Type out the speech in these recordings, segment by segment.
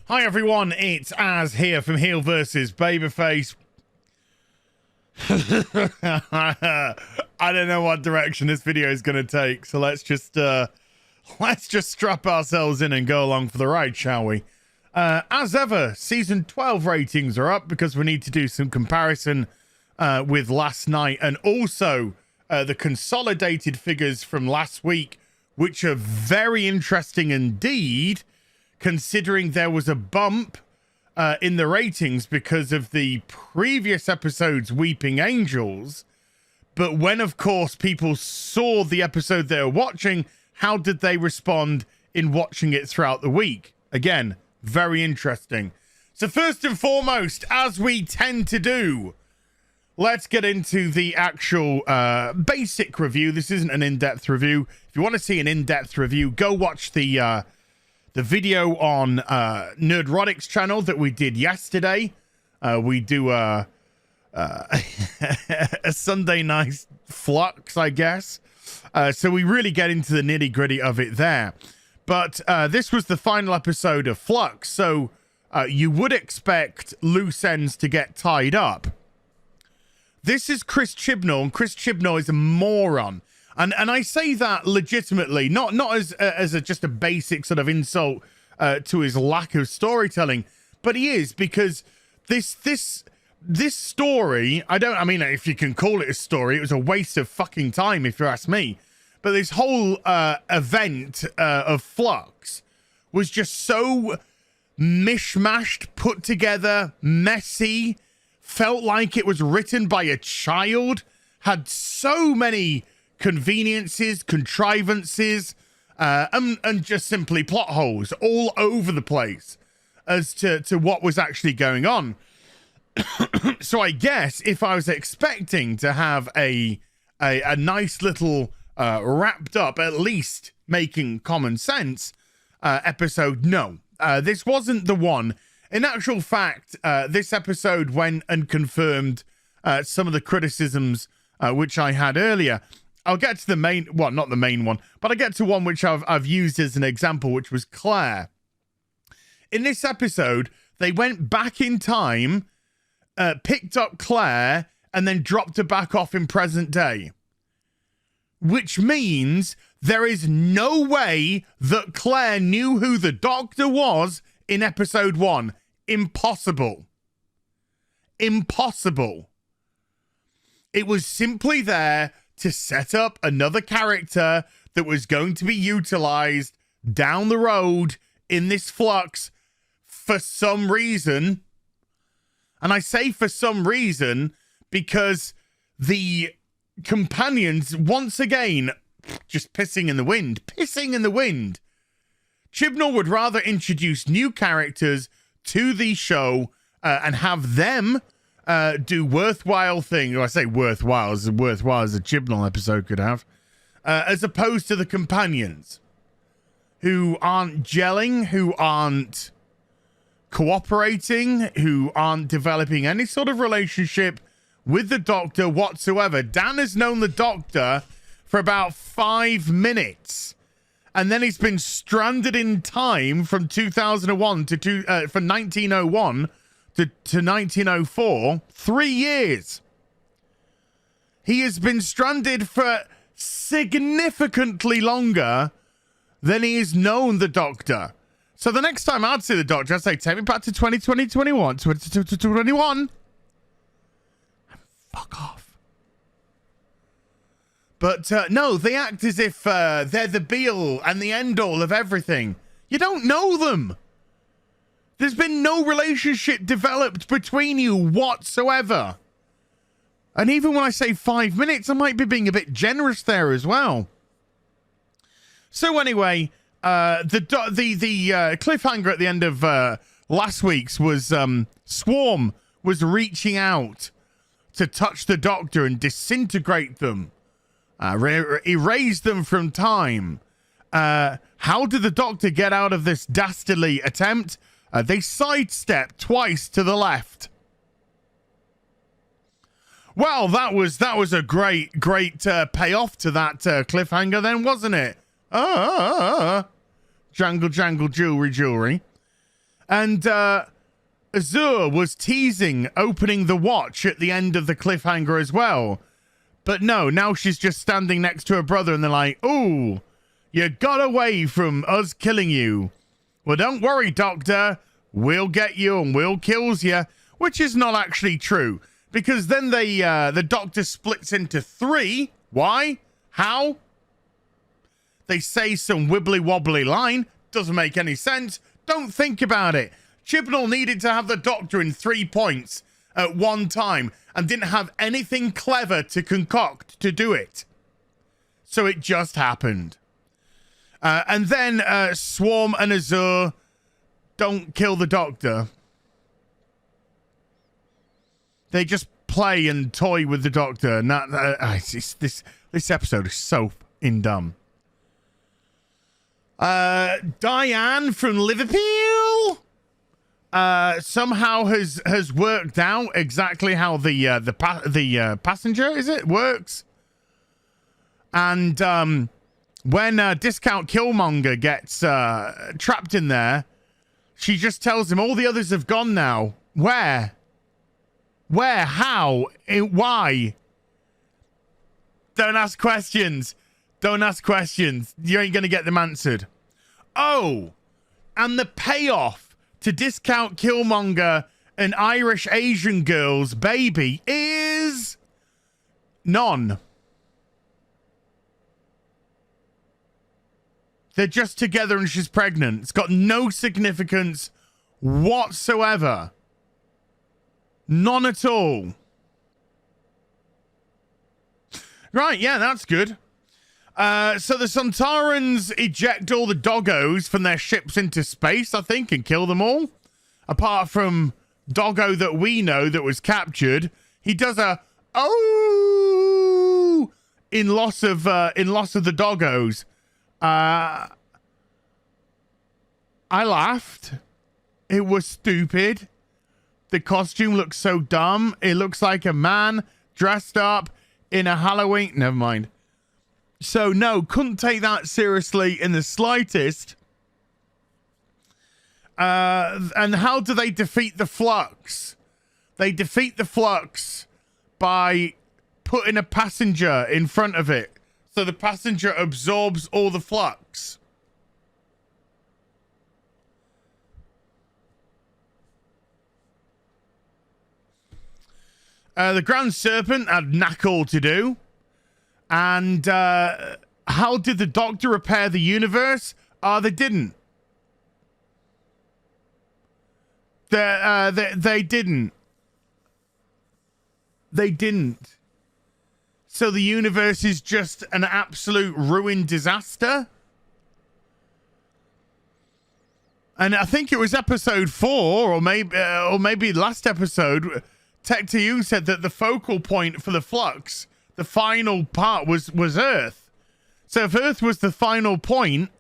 Hi everyone, it's Az here from HeelvsBabyface. I don't know what direction this video is going to take, so let's just strap ourselves in and go along for the ride, shall we? As ever, season 12 ratings are up because we need to do some comparison with last night, and also the consolidated figures from last week, which are very interesting indeed, considering there was a bump in the ratings because of the previous episode's Weeping Angels. But when, of course, people saw the episode they were watching, how did they respond in watching it throughout the week? Again, very interesting. So first and foremost, as we tend to do, let's get into the actual basic review. This isn't an in-depth review. If you want to see an in-depth review, go watch the video on Nerdrotic's channel that we did yesterday. We do a Sunday night Flux, I guess. So we really get into the nitty-gritty of it there. But this was the final episode of Flux, so you would expect loose ends to get tied up. This is Chris Chibnall, and Chris Chibnall is a moron. And I say that legitimately, not as just a basic sort of insult to his lack of storytelling, but he is, because this story, I mean, if you can call it a story, it was a waste of fucking time if you ask me. But this whole event of Flux was just so mishmashed, put together, messy, felt like it was written by a child, had so many conveniences, contrivances, and just simply plot holes all over the place as to what was actually going on. So I guess if I was expecting to have a nice little wrapped up, at least making common sense episode, no, this wasn't the one. In actual fact, this episode went and confirmed some of the criticisms which I had earlier. I'll get to the main, well, not the main one, but I get to one which I've used as an example, which was Claire. In this episode, they went back in time, picked up Claire, and then dropped her back off in present day. Which means there is no way that Claire knew who the Doctor was in episode 1. Impossible. Impossible. It was simply there to set up another character that was going to be utilized down the road in this Flux for some reason. And I say for some reason because the companions, once again, just pissing in the wind. Pissing in the wind. Chibnall would rather introduce new characters to the show and have them do worthwhile things. I say worthwhile as a Chibnall episode could have, as opposed to the companions who aren't gelling, who aren't cooperating, who aren't developing any sort of relationship with the Doctor whatsoever. Dan has known the Doctor for about 5 minutes, and then he's been stranded in time from 2001 to from 1901 to 1904, 3 years. He has been stranded for significantly longer than he has known the Doctor. So the next time I'd see the Doctor, I'd say, take me back to 2020, 21, 21. And fuck off. But no, they act as if they're the be-all and the end-all of everything. You don't know them. There's been no relationship developed between you whatsoever. And even when I say 5 minutes, I might be being a bit generous there as well. So anyway, the cliffhanger at the end of last week's was Swarm was reaching out to touch the Doctor and disintegrate them, erase them from time. How did the Doctor get out of this dastardly attempt? They sidestepped twice to the left. Well, that was a great payoff to that cliffhanger then, wasn't it? Jangle, jangle, jewelry. And Azure was teasing opening the watch at the end of the cliffhanger as well. But no, now she's just standing next to her brother and they're like, ooh, you got away from us killing you. Well, don't worry, Doctor. We'll get you and we'll kills you. Which is not actually true. Because then the Doctor splits into 3. Why? How? They say some wibbly wobbly line. Doesn't make any sense. Don't think about it. Chibnall needed to have the Doctor in 3 points at one time and didn't have anything clever to concoct to do it. So it just happened. And then Swarm and Azure don't kill the Doctor. They just play and toy with the Doctor. And this episode is so dumb. Diane from Liverpool somehow has worked out exactly how the passenger works. And when Discount Killmonger gets trapped in there, she just tells him all the others have gone now. Where? How? Why? Don't ask questions. Don't ask questions. You ain't going to get them answered. Oh, and the payoff to Discount Killmonger and Irish Asian girl's baby is none. They're just together and she's pregnant. It's got no significance whatsoever. None at all. Right, yeah, that's good. So the Sontarans eject all the doggos from their ships into space, I think, and kill them all. Apart from Doggo that we know that was captured. He does a oh in loss of the doggos. I laughed. It was stupid. The costume looks so dumb. It looks like a man dressed up in a Halloween. Never mind. So no, couldn't take that seriously in the slightest. And how do they defeat the Flux? They defeat the Flux by putting a passenger in front of it. So the passenger absorbs all the Flux. The Grand Serpent had knack all to do. And how did the Doctor repair the universe? They didn't. They didn't. They didn't. So the universe is just an absolute ruined disaster. And I think it was episode 4, or maybe last episode, Tech to You said that the focal point for the Flux, the final part, was Earth. So if Earth was the final point,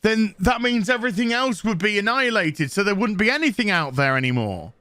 then that means everything else would be annihilated. So there wouldn't be anything out there anymore.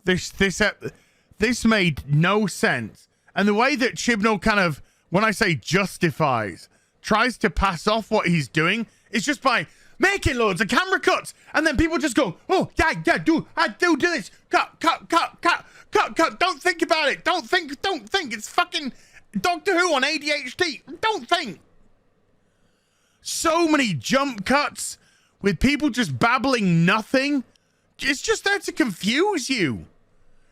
This made no sense. And the way that Chibnall kind of, when I say justifies, tries to pass off what he's doing is just by making loads of camera cuts. And then people just go, oh, yeah, I do this. Cut. Don't think about it. Don't think. It's fucking Doctor Who on ADHD. Don't think. So many jump cuts with people just babbling nothing. It's just there to confuse you.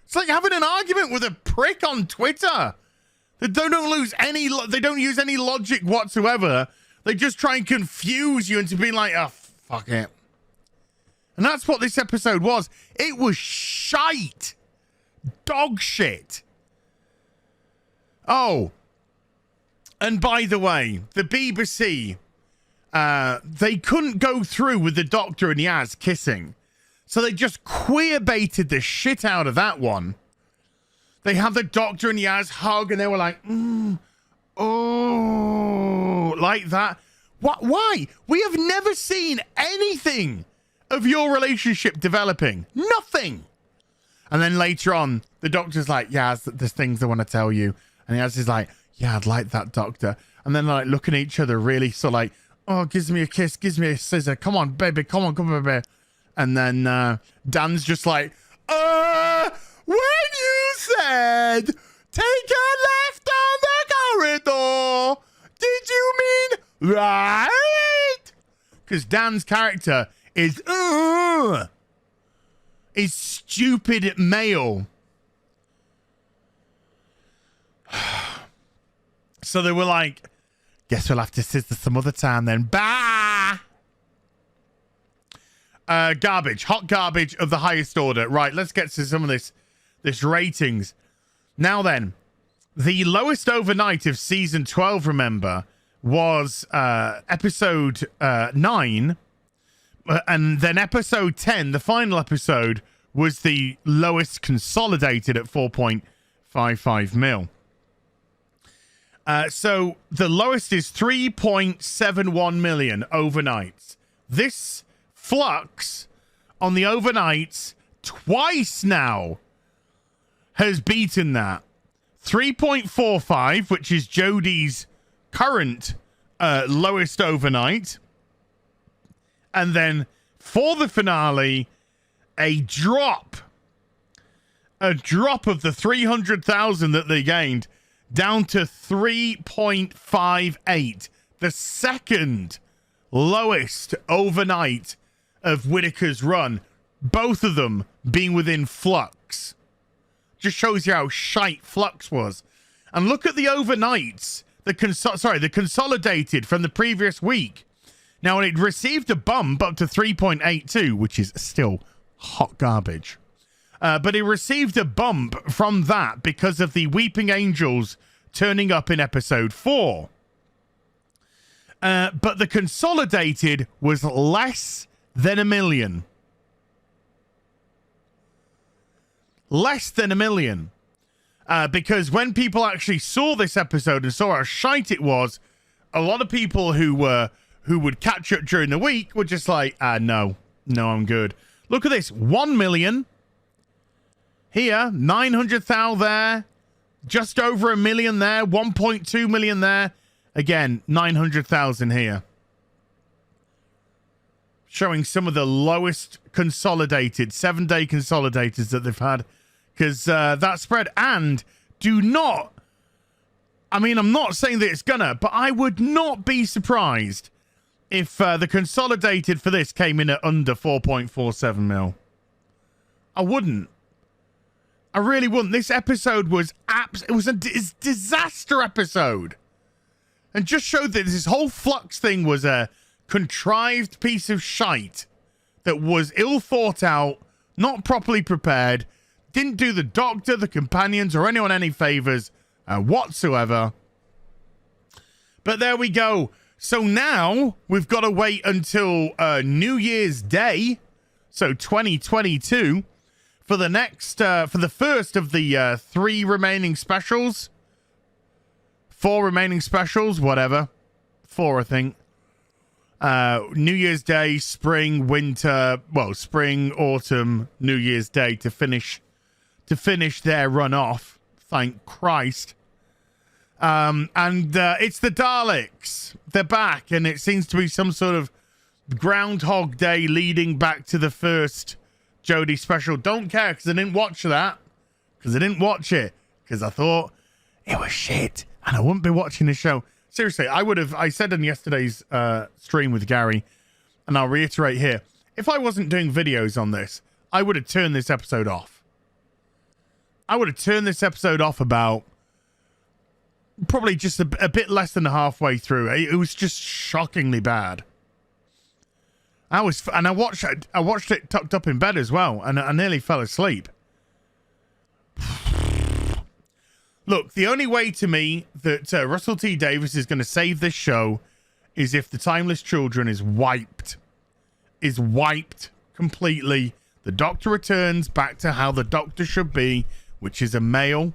It's like having an argument with a prick on Twitter. They don't use any logic whatsoever. They just try and confuse you into being like, oh, fuck it. And that's what this episode was. It was shite. Dog shit. Oh. And by the way, the BBC, they couldn't go through with the Doctor and Yaz kissing. So they just queer baited the shit out of that one. They had the Doctor and Yaz hug and they were like, oh, like that. What? Why? We have never seen anything of your relationship developing. Nothing. And then later on, the Doctor's like, Yaz, there's things I want to tell you. And Yaz is like, yeah, I'd like that, Doctor. And then like looking at each other really so like, Oh, gives me a kiss, gives me a scissor. Come on, baby, come on, baby. And then Dan's just like, when you said take a left on the corridor, did you mean right? Because Dan's character is stupid male. So they were like, guess we'll have to scissor some other time then. Bye. Garbage, hot garbage of the highest order. Right, let's get to some of this ratings. Now then, the lowest overnight of season 12, remember, was episode 9. And then episode 10, the final episode, was the lowest consolidated at 4.55 mil. So the lowest is 3.71 million overnights. This Flux on the overnights twice now has beaten that. 3.45, which is Jodie's current lowest overnight. And then for the finale, a drop of the 300,000 that they gained down to 3.58, the second lowest overnight of Whittaker's run, both of them being within Flux. Just shows you how shite Flux was. And look at the overnights, the consolidated from the previous week. Now, it received a bump up to 3.82, which is still hot garbage. But it received a bump from that because of the Weeping Angels turning up in episode 4. But the consolidated was less than 1 million. Less than 1 million. Because when people actually saw this episode and saw how shite it was, a lot of people who would catch up during the week were just like, no, I'm good. Look at this, 1 million. Here, 900,000 there. Just over 1 million there. 1.2 million there. Again, 900,000 here. Showing some of the lowest consolidated, 7-day consolidators that they've had. Because that spread. And do not... I mean, I'm not saying that it's gonna, but I would not be surprised if the consolidated for this came in at under 4.47 mil. I wouldn't. I really wouldn't. This episode was it was a disaster episode. And just showed that this whole Flux thing was a contrived piece of shite that was ill thought out, not properly prepared, didn't do the Doctor, the companions, or anyone any favors whatsoever. But there we go. So now we've got to wait until New Year's Day, so 2022, for the next, for the first of the 3 remaining specials. 4 remaining specials, whatever. 4, I think. New Year's Day, spring, winter, well, spring, autumn, New Year's Day to finish their run off. Thank Christ. And it's the Daleks. They're back, and it seems to be some sort of Groundhog Day leading back to the first Jodie special. Don't care, because I didn't watch that. Because I thought it was shit, and I wouldn't be watching the show. Seriously, I said in yesterday's stream with Gary, and I'll reiterate here, if I wasn't doing videos on this, I would have turned this episode off. About probably just a bit less than halfway through. It was just shockingly bad. I watched it tucked up in bed as well, and I nearly fell asleep. Look, the only way to me that Russell T Davies is going to save this show is if the Timeless Children is wiped completely. The Doctor returns back to how the Doctor should be, which is a male,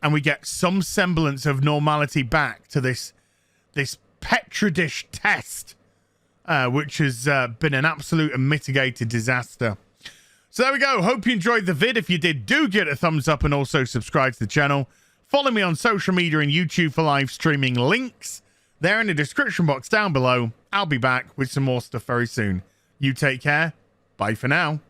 and we get some semblance of normality back to this Petri dish test, which has been an absolute and mitigated disaster. So there we go. Hope you enjoyed the vid. If you did, do give it a thumbs up and also subscribe to the channel. Follow me on social media and YouTube for live streaming links. there in the description box down below. I'll be back with some more stuff very soon. You take care. Bye for now.